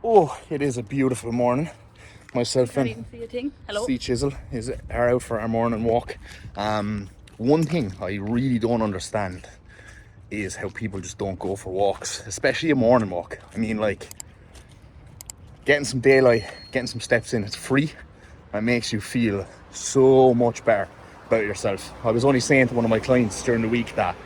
Oh, it is a beautiful morning. Myself Can't and even see a thing. Hello. C Chisel are out for our morning walk. One thing I really don't understand is how people just don't go for walks, especially a morning walk. I mean, like, getting some daylight, getting some steps in, it's free. It makes you feel so much better about yourself. I was only saying to one of my clients during the week that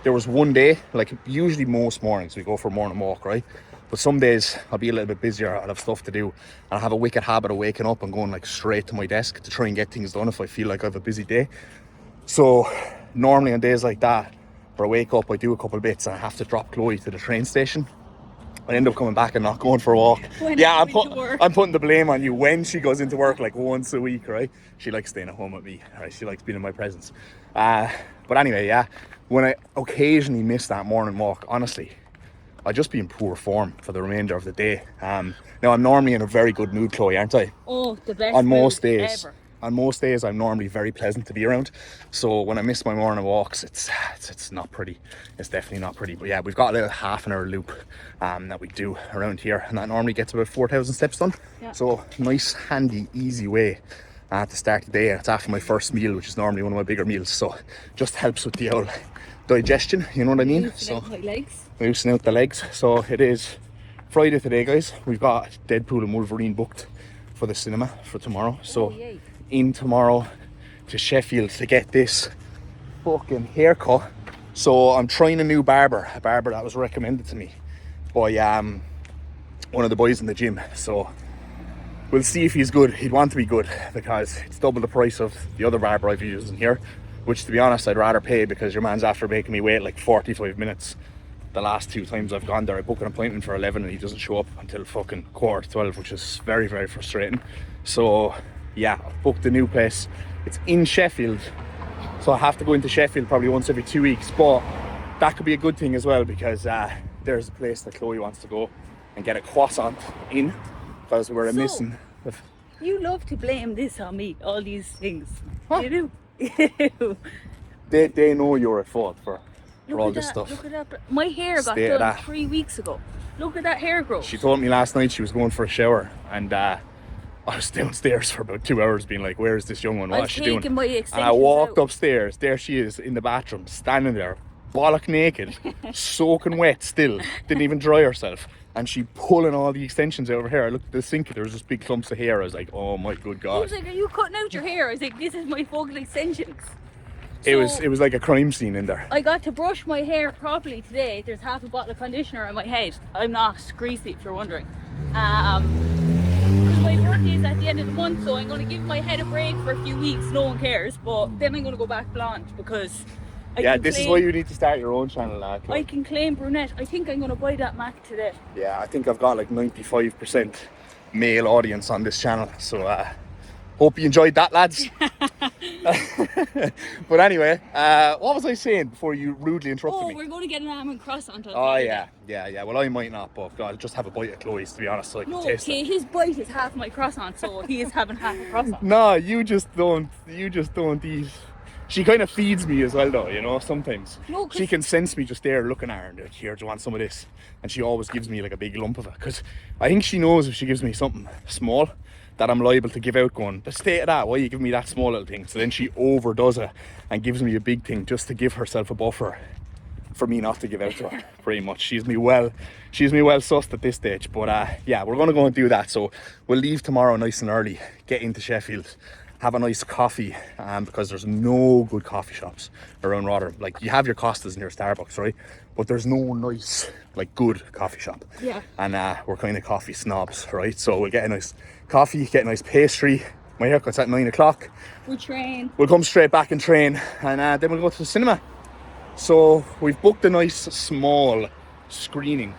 there was one day, like usually most mornings we go for a morning walk, right? But some days I'll be a little bit busier, I'll have stuff to do, and I have a wicked habit of waking up and going like straight to my desk to try and get things done if I feel like I have a busy day. So normally on days like that, where I wake up, I do a couple of bits and I have to drop Chloe to the train station. I end up coming back and not going for a walk. I'm putting the blame on you when she goes into work like once a week, right? She likes staying at home with me, right? She likes being in my presence. But anyway, yeah, when I occasionally miss that morning walk, honestly, I just be in poor form for the remainder of the day. Now I'm normally in a very good mood, Chloe, aren't I? Oh, the best On most days. ever. On most days, I'm normally very pleasant to be around. So when I miss my morning walks, it's not pretty. It's definitely not pretty. But yeah, we've got a little half an hour loop that we do around here, and that normally gets about 4,000 steps done. Yeah. So nice, handy, easy way to start the day. It's after my first meal, which is normally one of my bigger meals. So just helps with the old digestion. You know what I mean? Loosen out my legs. Loosen out the legs. So it is Friday today, guys. We've got Deadpool and Wolverine booked for the cinema for tomorrow. So. Yay. In tomorrow to Sheffield to get this fucking haircut. So I'm trying a new barber, a barber that was recommended to me by one of the boys in the gym. So we'll see if he's good. He'd want to be good because it's double the price of the other barber I've used in here, which to be honest I'd rather pay, because your man's after making me wait like 45 minutes. The last two times I've gone there, I book an appointment for 11 and he doesn't show up until fucking 11:15, which is very, very frustrating. So yeah, I've booked a new place. It's in Sheffield, so I have to go into Sheffield probably once every 2 weeks, but that could be a good thing as well, because there's a place that Chloe wants to go and get a croissant in, because we're missing. You love to blame this on me, all these things. Huh? You do. They know you're at fault for all this stuff. Look at that. My hair got done 3 weeks ago. Look at that hair growth. She told me last night she was going for a shower, and I was downstairs for about 2 hours being like, where is this young one? What is she doing? And I walked upstairs, there she is in the bathroom, standing there, bollock naked, soaking wet still, didn't even dry herself. And she pulling all the extensions out of her hair. I looked at the sink, there was just big clumps of hair. I was like, oh my good God. I was like, are you cutting out your hair? I was like, this is my fucking extensions. It was like a crime scene in there. I got to brush my hair properly today. There's half a bottle of conditioner on my head. I'm not greasy, if you're wondering. My birthday is at the end of the month, so I'm going to give my head a break for a few weeks. No one cares, but then I'm going to go back blonde, because this is why you need to start your own channel now. I can claim brunette. I think I'm going to buy that Mac today. Yeah, I think I've got like 95% male audience on this channel, so hope you enjoyed that, lads. But anyway, what was I saying before you rudely interrupted me? We're going to get an almond croissant on Saturday. Yeah. Well, I might not, but I'll just have a bite of Chloe's, to be honest, so I can taste it. His bite is half my croissant, so he is having half a croissant. No, you just don't eat. She kind of feeds me as well, though, you know, sometimes. No, she can sense me just there looking at her and like, here, do you want some of this? And she always gives me like a big lump of it, because I think she knows if she gives me something small that I'm liable to give out, going, the state of that, why you give me that small little thing? So then she overdoes it and gives me a big thing just to give herself a buffer for me not to give out to her, pretty much. She's me well sussed at this stage. But yeah, we're going to go and do that. So we'll leave tomorrow nice and early, get into Sheffield, have a nice coffee, because there's no good coffee shops around Rotherham. Like, you have your Costas and your Starbucks, right? But there's no nice, like, good coffee shop. Yeah. And we're kind of coffee snobs, right? So we'll get a nice coffee, get a nice pastry. My haircut's at 9 o'clock. We'll train. We'll come straight back and train, and then we'll go to the cinema. So we've booked a nice small screening,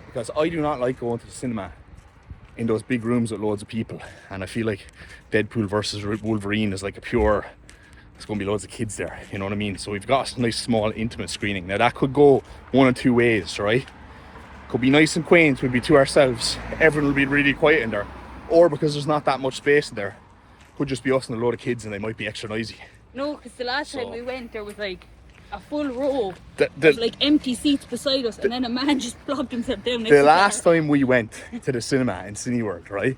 because I do not like going to the cinema in those big rooms with loads of people, and I feel like Deadpool versus Wolverine is like there's going to be loads of kids there, you know what I mean? So we've got a nice small intimate screening. Now that could go one of two ways, right? Could be nice and quaint, we'll be to ourselves, everyone will be really quiet in there, or because there's not that much space in there, could just be us and a load of kids and they might be extra noisy. No, because the last time we went, there was like a full row The of like empty seats beside us, and then a man just plopped himself down next to the the last car. time we went to the cinema in Cineworld, right,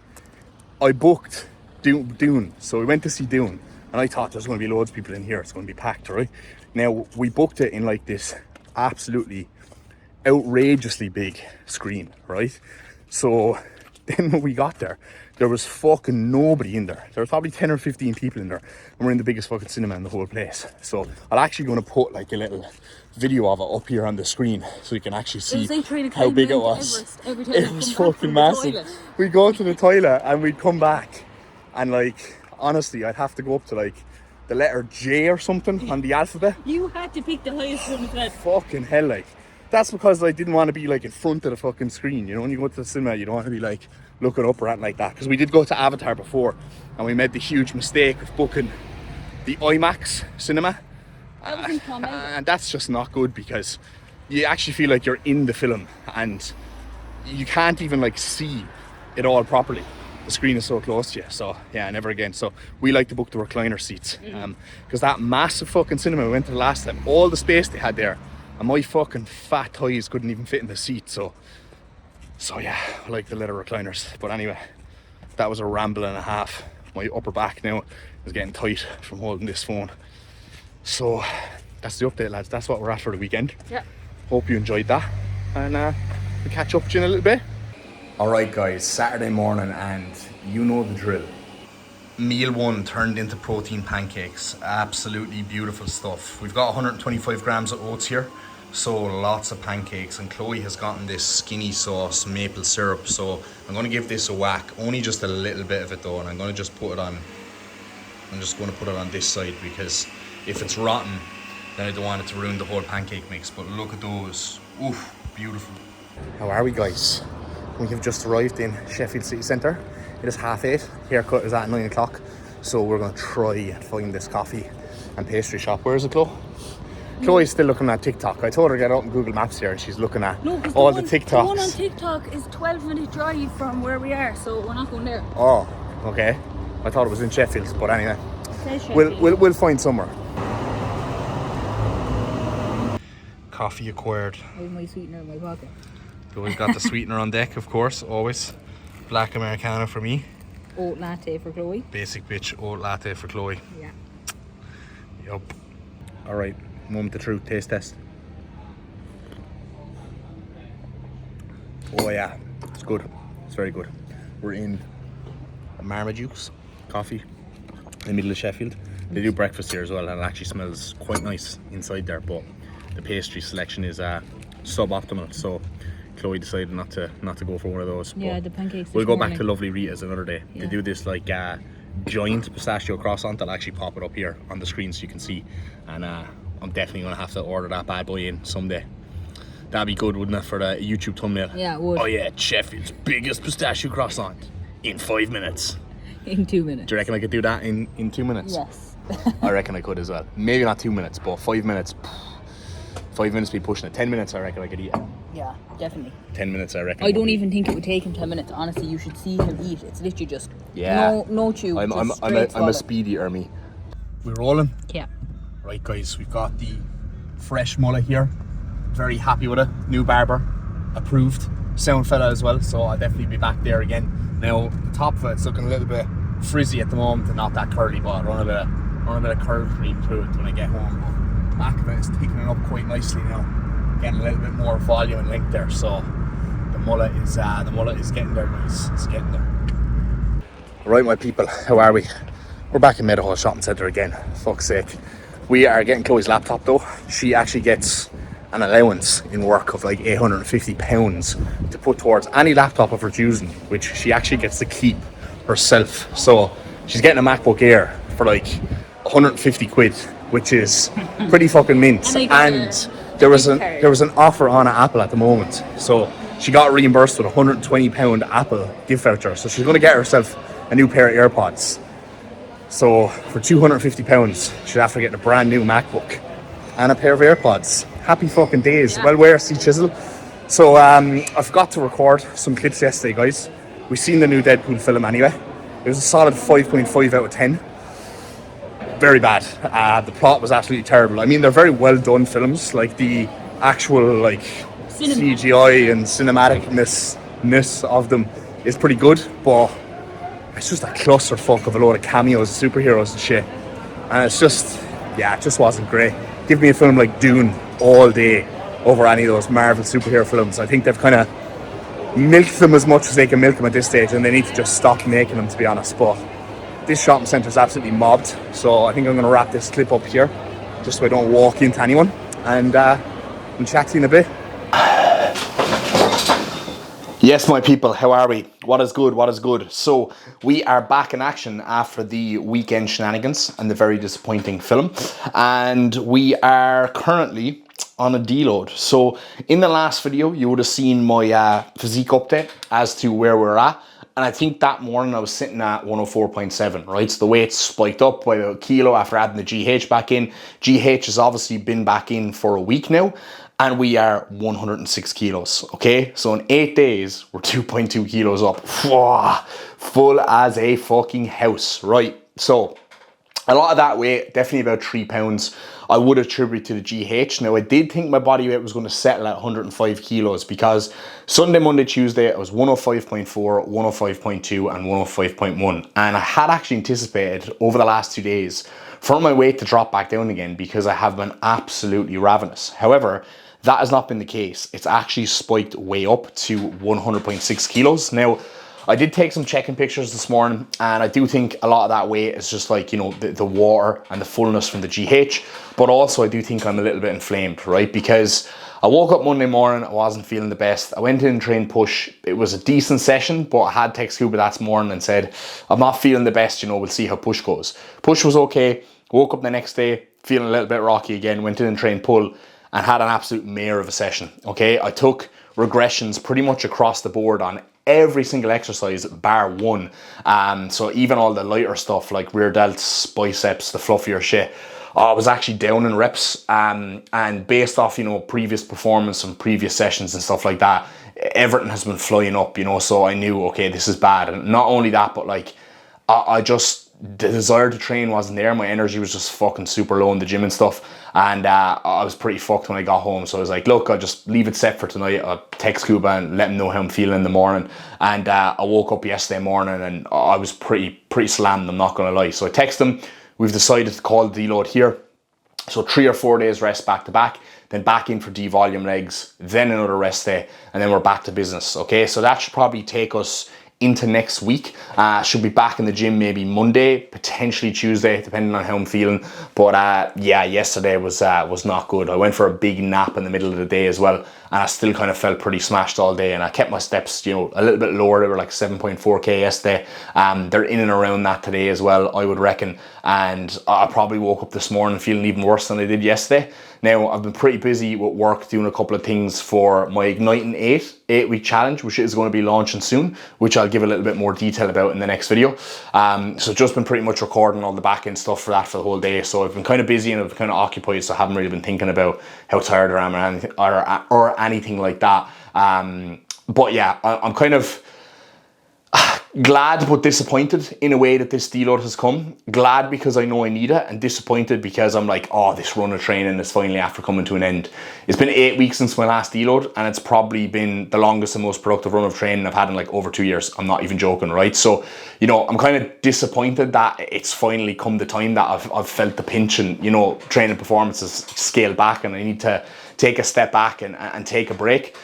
I booked Dune. So we went to see Dune, and I thought there's going to be loads of people in here. It's going to be packed, right? Now, we booked it in like this absolutely outrageously big screen, right? So then when we got there was fucking nobody in there. There were probably 10 or 15 people in there, and we're in the biggest fucking cinema in the whole place. So I'm actually going to put like a little video of it up here on the screen so you can actually see how big it was. It was fucking massive. We go to the toilet and we'd come back, and like honestly I'd have to go up to like the letter J or something on the alphabet. You had to pick the highest one of that. Fucking hell, like. That's because I didn't want to be like in front of the fucking screen. You know, when you go to the cinema, you don't want to be like looking up or anything like that. Because we did go to Avatar before, and we made the huge mistake of booking the IMAX cinema. And that's just not good, because you actually feel like you're in the film and you can't even like see it all properly. The screen is so close to you. So yeah, never again. So we like to book the recliner seats, because that massive fucking cinema we went to the last time, all the space they had there, and my fucking fat thighs couldn't even fit in the seat. So yeah, I like the leather recliners. But anyway, that was a ramble and a half. My upper back now is getting tight from holding this phone. So that's the update, lads. That's what we're at for the weekend. Yeah. Hope you enjoyed that, and we'll catch up with you in a little bit. Alright guys, Saturday morning, and you know the drill. Meal one turned into protein pancakes. Absolutely beautiful stuff. We've got 125 grams of oats here, so lots of pancakes. And Chloe has gotten this skinny sauce maple syrup, so I'm going to give this a whack. Only just a little bit of it though, and I'm going to just put it on. I'm just going to put it on this side, because if it's rotten, then I don't want it to ruin the whole pancake mix. But look at those. Oof, beautiful. How are we, guys? We have just arrived in Sheffield city centre. It is 8:30. Haircut is at 9 o'clock. So we're going to try and find this coffee and pastry shop. Where is it, Chloe? Chloe's still looking at TikTok. I told her to get out on Google Maps here, and she's looking at all the TikToks. The one on TikTok is 12-minute drive from where we are, so we're not going there. Oh, okay. I thought it was in Sheffield, but anyway. Sheffield. We'll find somewhere. Coffee acquired. I have my sweetener in my pocket. We've got the sweetener on deck, of course, always. Black Americano for me. Oat latte for Chloe. Basic bitch oat latte for Chloe. Yeah. Yup. Alright, moment of truth, taste test. Oh yeah, it's good. It's very good. We're in Marmaduke's coffee in the middle of Sheffield. They do breakfast here as well, and it actually smells quite nice inside there, but the pastry selection is suboptimal, so Chloe decided not to go for one of those. Yeah, the pancakes. We'll go back to Lovely Rita's another day. Yeah. They do this like giant pistachio croissant. I'll actually pop it up here on the screen so you can see, and I'm definitely gonna have to order that bad boy in someday. That'd be good, wouldn't it, for the YouTube thumbnail? Yeah, it would. Oh yeah, Sheffield's biggest pistachio croissant in 5 minutes. In 2 minutes. Do you reckon I could do that in 2 minutes? Yes. I reckon I could as well. Maybe not 2 minutes, but 5 minutes. 5 minutes be pushing it. 10 minutes I reckon I could eat it. Yeah, definitely. 10 minutes I reckon. I don't even think it would take him 10 minutes. Honestly, you should see him eat. It's literally just no chew. I'm a speed eater, me. We're rolling. Yeah. Right guys, we've got the fresh mullet here. Very happy with it. New barber, approved. Sound fella as well, so I'll definitely be back there again. Now the top of it's looking a little bit frizzy at the moment and not that curly, but I'll run a bit of curl cream through it when I get home. But back of it is thickening up quite nicely now. Getting a little bit more volume and length there, so the mullet is getting there, guys. It's getting there. Right, my people, how are we? We're back in Meadowhall Shopping Centre again. Fuck's sake. We are getting Chloe's laptop though. She actually gets an allowance in work of like £850 to put towards any laptop of her choosing, which she actually gets to keep herself. So she's getting a MacBook Air for like 150 quid, which is pretty fucking mint. And there was an offer on at Apple at the moment, so she got reimbursed with £120 Apple gift voucher. So she's going to get herself a new pair of AirPods. So for £250, she's after getting a brand new MacBook and a pair of AirPods. Happy fucking days. Well, where's C Chisel? So I forgot to record some clips yesterday, guys. We've seen the new Deadpool film anyway. It was a solid 5.5 out of 10. very bad. The plot was absolutely terrible. I mean, they're very well done films. Like the actual like CGI and cinematicness of them is pretty good, but it's just a clusterfuck of a load of cameos, superheroes and shit. And it's just, yeah, it just wasn't great. Give me a film like Dune all day over any of those Marvel superhero films. I think they've kind of milked them as much as they can milk them at this stage, and they need to just stop making them, to be honest. But this shopping centre is absolutely mobbed, so I think I'm going to wrap this clip up here, just so I don't walk into anyone, and we'll chat to you in a bit. Yes, my people, how are we? What is good? What is good? So, we are back in action after the weekend shenanigans and the very disappointing film. And we are currently on a deload. So, in the last video, you would have seen my physique update as to where we're at. And I think that morning I was sitting at 104.7, right? So the weight's spiked up by a kilo after adding the GH back in. GH has obviously been back in for a week now, and we are 106 kilos, okay? So in 8 days, we're 2.2 kilos up. Full as a fucking house, right? So a lot of that weight, definitely about 3 pounds, I would attribute to the GH. Now, I did think my body weight was going to settle at 105 kilos because Sunday, Monday, Tuesday, I was 105.4, 105.2, and 105.1. And I had actually anticipated over the last 2 days for my weight to drop back down again because I have been absolutely ravenous. However, that has not been the case. It's actually spiked way up to 100.6 kilos. Now, I did take some check-in pictures this morning, and I do think a lot of that weight is just like, you know, the water and the fullness from the GH, but also I do think I'm a little bit inflamed, right? Because I woke up Monday morning, I wasn't feeling the best. I went in and trained push. It was a decent session, but I had text Cuba that morning and said, I'm not feeling the best, you know, we'll see how push goes. Push was okay. Woke up the next day, feeling a little bit rocky again, went in and trained pull, and had an absolute mare of a session, okay? I took regressions pretty much across the board on every single exercise bar one. So even all the lighter stuff like rear delts, biceps, the fluffier shit, I was actually down in reps. And based off, you know, previous performance and previous sessions and stuff like that, everything has been flying up, you know, so I knew, okay, this is bad. And not only that, but like, I just, the desire to train wasn't there. My energy was just fucking super low in the gym and stuff. And I was pretty fucked when I got home. So I was like, look, I'll just leave it set for tonight. I'll text Cuba and let him know how I'm feeling in the morning. And I woke up yesterday morning and I was pretty slammed, I'm not going to lie. So I texted him. We've decided to call the deload here. So 3 or 4 days rest back to back, then back in for D-volume legs, then another rest day, and then we're back to business, okay? So that should probably take us into next week. Should be back in the gym maybe Monday, potentially Tuesday, depending on how I'm feeling. But yeah, yesterday was not good. I went for a big nap in the middle of the day as well, and I still kind of felt pretty smashed all day. And I kept my steps, you know, a little bit lower. They were like 7.4k yesterday. They're in and around that today as well, I would reckon. And I probably woke up this morning feeling even worse than I did yesterday. Now, I've been pretty busy with work doing a couple of things for my Igniting 8-week challenge, which is going to be launching soon, which I'll give a little bit more detail about in the next video. So just been pretty much recording all the back end stuff for that for the whole day. So I've been kind of busy and I've been kind of occupied, so I haven't really been thinking about how tired I am or anything like that. But yeah, I'm kind of glad but disappointed in a way that this deload has come. Glad because I know I need it, and disappointed because I'm like, oh, this run of training is finally after coming to an end. It's been 8 weeks since my last deload, and it's probably been the longest and most productive run of training I've had in like over 2 years. I'm not even joking, right? So, you know, I'm kind of disappointed that it's finally come the time that I've felt the pinch, and, you know, training performances scaled back and I need to take a step back and take a break,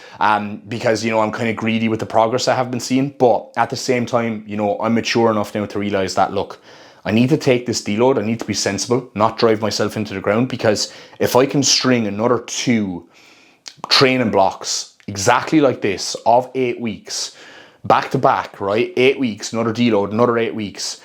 because, you know, I'm kind of greedy with the progress I have been seeing. But at the same time, you know, I'm mature enough now to realize that, look, I need to take this deload. I need to be sensible, not drive myself into the ground, because if I can string another 2 training blocks exactly like this of 8 weeks back to back, right? 8 weeks, another deload, another 8 weeks,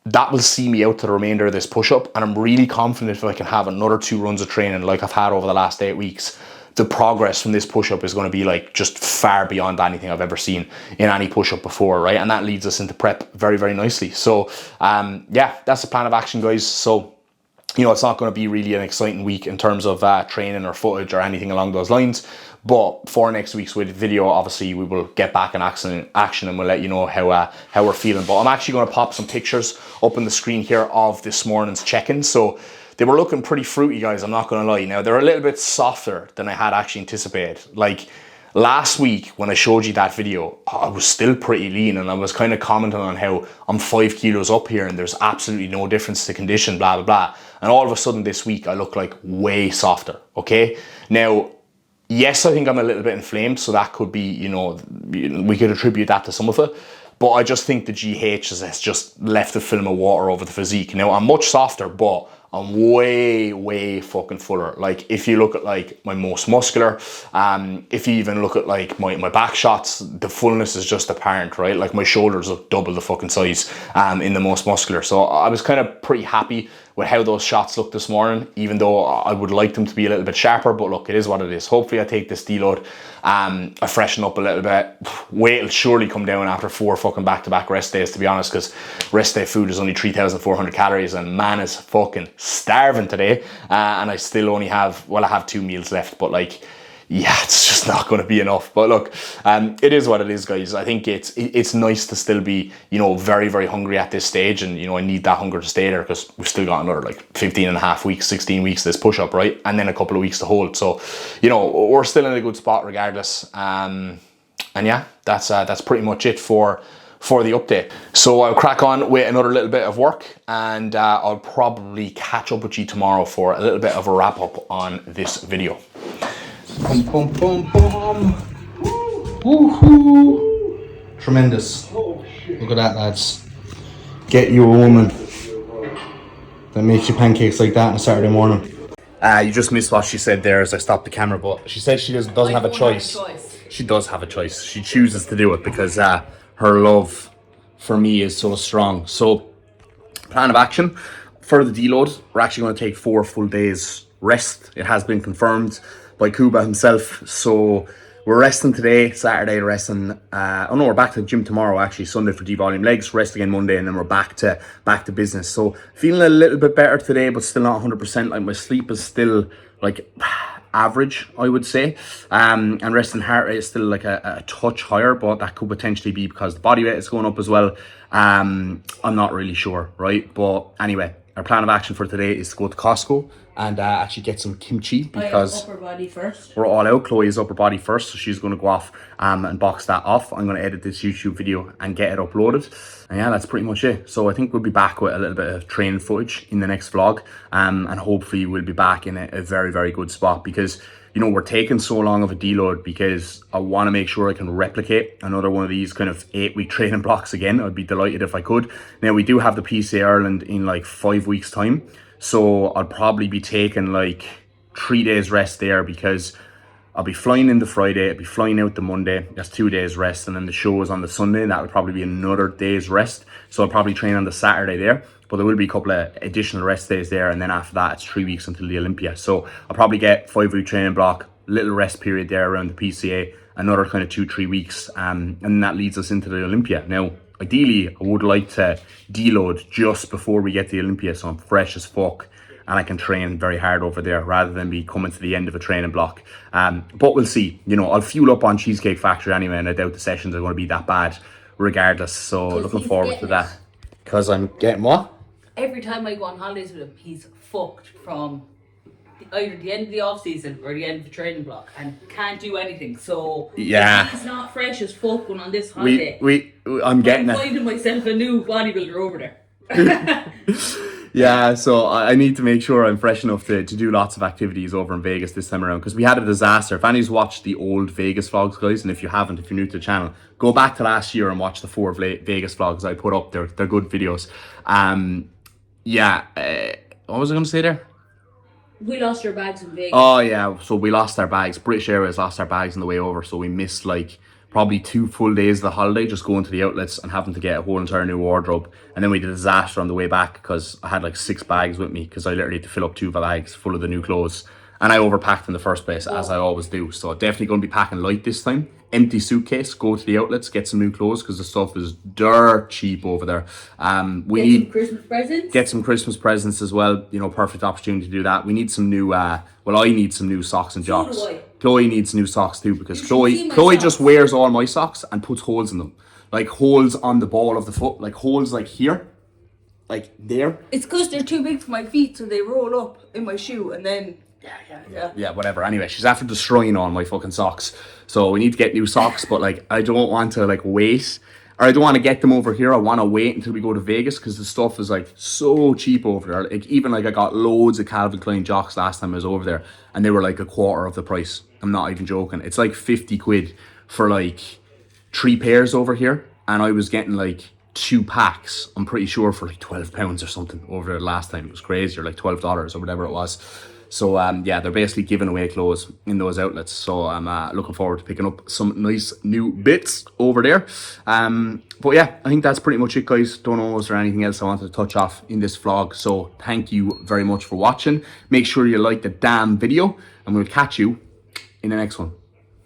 that will see me out to the remainder of this push-up. And I'm really confident if I can have another 2 runs of training like I've had over the last 8 weeks, the progress from this push-up is going to be like just far beyond anything I've ever seen in any push-up before, right? And that leads us into prep very, very nicely. So yeah, that's the plan of action, guys. So, you know, it's not going to be really an exciting week in terms of training or footage or anything along those lines. But for next week's video, obviously we will get back in action and we'll let you know how we're feeling. But I'm actually going to pop some pictures up on the screen here of this morning's check-in. So they were looking pretty fruity, guys, I'm not going to lie. Now, they're a little bit softer than I had actually anticipated. Like, last week when I showed you that video, I was still pretty lean, and I was kind of commenting on how I'm 5 kilos up here and there's absolutely no difference to condition, blah, blah, blah. And all of a sudden this week, I look like way softer, okay? Now, yes, I think I'm a little bit inflamed, so that could be, you know, we could attribute that to some of it. But I just think the GH has just left a film of water over the physique. Now, I'm much softer, but I'm way fucking fuller. Like, if you look at like my most muscular, if you even look at like my back shots, the fullness is just apparent, right? Like, my shoulders look double the fucking size in the most muscular. So I was kind of pretty happy with how those shots looked this morning, even though I would like them to be a little bit sharper. But look, it is what it is. Hopefully I take this deload, I freshen up a little bit. Weight will surely come down after 4 fucking back-to-back rest days, to be honest, because rest day food is only 3,400 calories and man is fucking starving today. And I still only have, well, I have 2 meals left, but like, yeah, it's just not going to be enough. But look, it is what it is, guys. I think it's nice to still be, you know, very hungry at this stage. And, you know, I need that hunger to stay there because we've still got another like 15 and a half weeks, 16 weeks this push-up, right? And then a couple of weeks to hold. So, you know, we're still in a good spot regardless. And yeah, that's pretty much it for the update. So I'll crack on with another little bit of work, and I'll probably catch up with you tomorrow for a little bit of a wrap up on this video. Boom, boom, boom, boom. Woohoo! Tremendous. Look at that, lads. Get you a woman that makes you pancakes like that on a Saturday morning. You just missed what she said there as I stopped the camera, but she said she doesn't have a choice. She does have a choice. She chooses to do it because her love for me is so strong. So, plan of action for the deload, we're actually going to take 4 full days rest. It has been confirmed by Kuba himself. So we're resting today, Saturday resting. Oh no, we're back to the gym tomorrow. Actually, Sunday for devolume legs, rest again Monday, and then we're back to business. So feeling a little bit better today, but still not 100%. Like, my sleep is still like average, I would say, and resting heart rate is still like a touch higher, but that could potentially be because the body weight is going up as well. I'm not really sure, right? But anyway, our plan of action for today is to go to Costco and actually get some kimchi because upper body first. we're all out. Chloe is upper body first, so she's going to go off and box that off. I'm going to edit this YouTube video and get it uploaded. And yeah, that's pretty much it. So I think we'll be back with a little bit of training footage in the next vlog, and hopefully we'll be back in a very good spot, because you know, we're taking so long of a deload because I want to make sure I can replicate another one of these kind of 8-week training blocks again. I'd be delighted if I could. Now, we do have the PCA Ireland in like 5 weeks time, so I'll probably be taking like 3 days rest there, because I'll be flying in the Friday, I'll be flying out the Monday, that's 2 days rest, and then the show is on the Sunday, and that will probably be another day's rest. So I'll probably train on the Saturday there, but there will be a couple of additional rest days there, and then after that it's 3 weeks until the Olympia. So I'll probably get 5-week training block, little rest period there around the PCA, another kind of 2-3 weeks, and that leads us into the Olympia. Now, ideally, I would like to deload just before we get to the Olympia, so I'm fresh as fuck and I can train very hard over there rather than be coming to the end of a training block. But we'll see. You know, I'll fuel up on Cheesecake Factory anyway, and I doubt the sessions are going to be that bad regardless. So looking forward to that. Because I'm getting what? Every time I go on holidays with him, he's fucked from either the end of the off season or the end of the training block and can't do anything. So yeah, he's not fresh as fuck going on this holiday. I'm getting I'm finding myself a new bodybuilder over there. Yeah, so I need to make sure I'm fresh enough to do lots of activities over in Vegas this time around, because we had a disaster. If anyone's watched the old Vegas vlogs, guys, and if you haven't, if you're new to the channel, go back to last year and watch the 4 Vegas vlogs I put up. They're good videos. What was I going to say there? We lost our bags in Vegas. Oh yeah, so we lost our bags. British Airways lost our bags on the way over, so we missed like probably 2 full days of the holiday just going to the outlets and having to get a whole entire new wardrobe. And then we did a disaster on the way back because I had like 6 bags with me, because I literally had to fill up 2 bags full of the new clothes. And I overpacked in the first place, as I always do. So definitely going to be packing light this time. Empty suitcase, go to the outlets, get some new clothes, because the stuff is dirt cheap over there. We need some Christmas presents. Get some Christmas presents as well. You know, perfect opportunity to do that. We need some new, I need some new socks and jocks. Chloe needs new socks too, because You should see Chloe my just socks. wears all my socks and puts holes in them. Like holes on the ball of the foot, like holes like here, like there. It's because they're too big for my feet, so they roll up in my shoe, and then Yeah, whatever. Anyway, she's after destroying all my fucking socks. So we need to get new socks, but like I don't want to like wait, or I don't want to get them over here. I want to wait until we go to Vegas, because the stuff is like so cheap over there. Like even like I got loads of Calvin Klein jocks last time I was over there, and they were like a quarter of the price. I'm not even joking. It's like 50 quid for like 3 pairs over here, and I was getting like 2 packs, I'm pretty sure, for like £12 or something over there last time. It was crazy, or like $12 or whatever it was. So yeah, they're basically giving away clothes in those outlets. So I'm looking forward to picking up some nice new bits over there. But yeah, I think that's pretty much it, guys. Don't know, was there anything else I wanted to touch off in this vlog? So thank you very much for watching. Make sure you like the damn video, and we'll catch you in the next one.